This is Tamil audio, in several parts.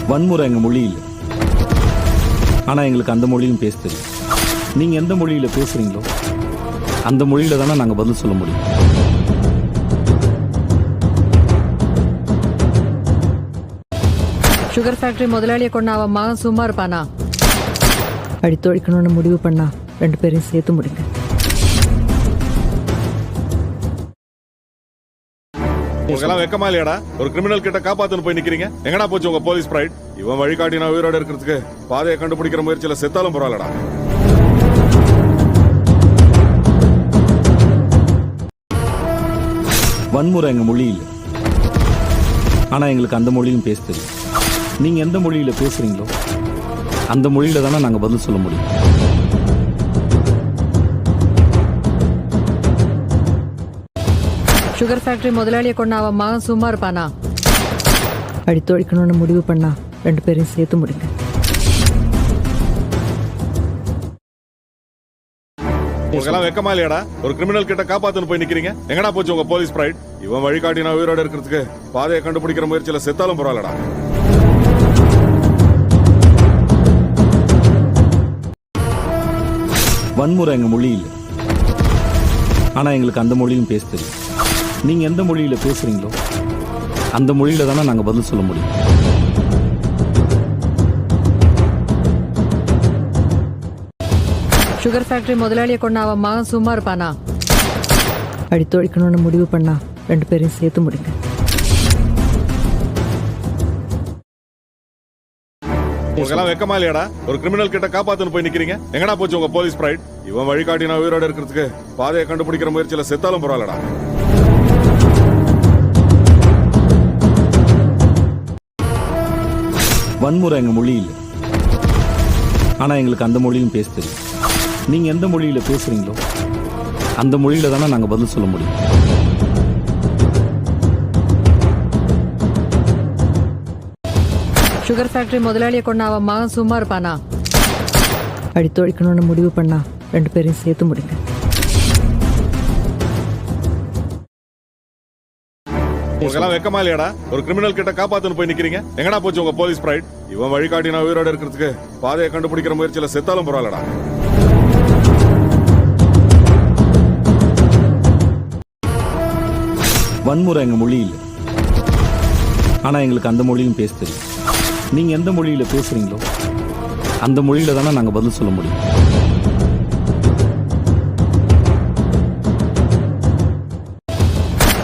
வன்முறை எங்க மொழி இல்லை. ஆனா எங்களுக்கு அந்த மொழியும் பேச தெரியும். நீங்க எந்த மொழியில பேசுறீங்களோ அந்த மொழியில தானே நாங்க பதில் சொல்ல முடியும். சுகர் ஃபேக்டரி முதலாளியை கொண்டு அவன் மகன் சும்மா இருப்பானா? அடித்தொழிக்கணும்னு முடிவு பண்ணா 2 பேரையும் சேர்த்து முடிங்க. உங்களுக்கெல்லாம் வெக்கமா இல்லையாடா? ஒரு கிரிமினல் கிட்ட காப்பாத்துன்னு போய் நிக்கிறீங்க. எங்கடா போச்சு உங்க போலீஸ் பிரைட்? இவன் வழிகாட்டி நான் உயிரோட இருக்கிறதுக்கு பாதையை கண்டுபிடிக்கிற முயற்சியில செத்தாலும் பரவாயில்லடா. வன்முறை எங்க மொழி இல்லை. ஆனா எங்களுக்கு அந்த மொழியும் பேச தெரியும். நீங்க எந்த மொழியில பேசுறீங்களோ அந்த மொழியில தானே நாங்க பதில் சொல்ல முடியும். சுகர் ஃபேக்டரி முதலாளியை கொண்டு அவன் மகன் சும்மா இருப்பானா? அடித்தொழிக்கணும்னு முடிவு பண்ணா 2 பேரையும் சேர்த்து முடிங்க. உங்களுக்கெல்லாம் வெக்கமா இல்லையாடா? ஒரு கிரிமினல் கிட்ட காப்பாத்துன்னு போய் நிக்கிறீங்க. எங்கடா போச்சு உங்க போலீஸ் பிரைட்? இவன் வழிகாட்டி நான் உயிரோட இருக்கிறதுக்கு பாதையை கண்டுபிடிக்கிற முயற்சியில செத்தாலும் பரவாயில்லடா. வன்முறை எங்க மொழி இல்லை. ஆனா எங்களுக்கு அந்த மொழியும் பேச தெரியும். நீங்க எந்த மொழியில பேசுறீங்களோ அந்த மொழியில தானே நாங்க பதில் சொல்ல முடியும். சுகர் ஃபேக்டரி முதலாளியை கொண்டு அவன் மகன் சும்மா இருப்பானா? அடித்தொழிக்கணும்னு முடிவு பண்ணா 2 பேரையும் சேர்த்து முடிங்க. உங்களுக்கெல்லாம் வெக்கமா இல்லையாடா? ஒரு கிரிமினல் கிட்ட காப்பாத்துன்னு போய் நிக்கிறீங்க. எங்கடா போச்சு உங்க போலீஸ் பிரைட்? இவன் வழிகாட்டி நான் உயிரோட இருக்கிறதுக்கு பாதையை கண்டுபிடிக்கிற முயற்சியில செத்தாலும் பரவாயில்லடா. வன்முறை எங்க மொழி இல்லை. ஆனா எங்களுக்கு அந்த மொழியும் பேச தெரியும். நீங்க எந்த மொழியில பேசுறீங்களோ அந்த மொழியில தானே நாங்க பதில் சொல்ல முடியும். சுகர் ஃபேக்டரி முதலாளியை கொண்டு அவன் மகன் சும்மா இருப்பானா? அடித்தொழிக்கணும்னு முடிவு பண்ணா 2 பேரையும் சேர்த்து முடிங்க. உங்களுக்கெல்லாம் வெக்கமா இல்லையாடா? ஒரு கிரிமினல் கிட்ட காப்பாத்துன்னு போய் நிக்கிறீங்க. எங்கடா போச்சு உங்க போலீஸ் பிரைட்? இவன் வழிகாட்டி நான் உயிரோட இருக்கிறதுக்கு பாதையை கண்டுபிடிக்கிற முயற்சியில செத்தாலும் பரவாயில்லடா. வன்முறை எங்க மொழி இல்லை. ஆனா எங்களுக்கு அந்த மொழியும் பேச தெரியும். நீங்க எந்த மொழியில பேசுறீங்களோ அந்த மொழியில தானே நாங்க பதில் சொல்ல முடியும்.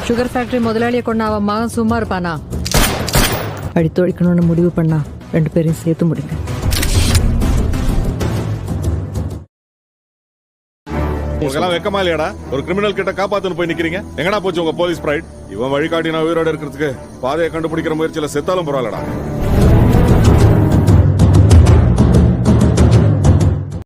சுகர் ஃபேக்டரி முதலாளியை கொண்டு அவன் மகன் சும்மா இருப்பானா? அடித்தொழிக்கணும்னு முடிவு பண்ணா 2 பேரையும் சேர்த்து முடிங்க. உங்களுக்கெல்லாம் வெக்கமா இல்லையாடா? ஒரு கிரிமினல் கிட்ட காப்பாத்துன்னு போய் நிக்கிறீங்க. எங்கடா போச்சு உங்க போலீஸ் பிரைட்? இவன் வழிகாட்டி நான் உயிரோட இருக்கிறதுக்கு பாதையை கண்டுபிடிக்கிற முயற்சியில செத்தாலும் பரவாயில்லடா.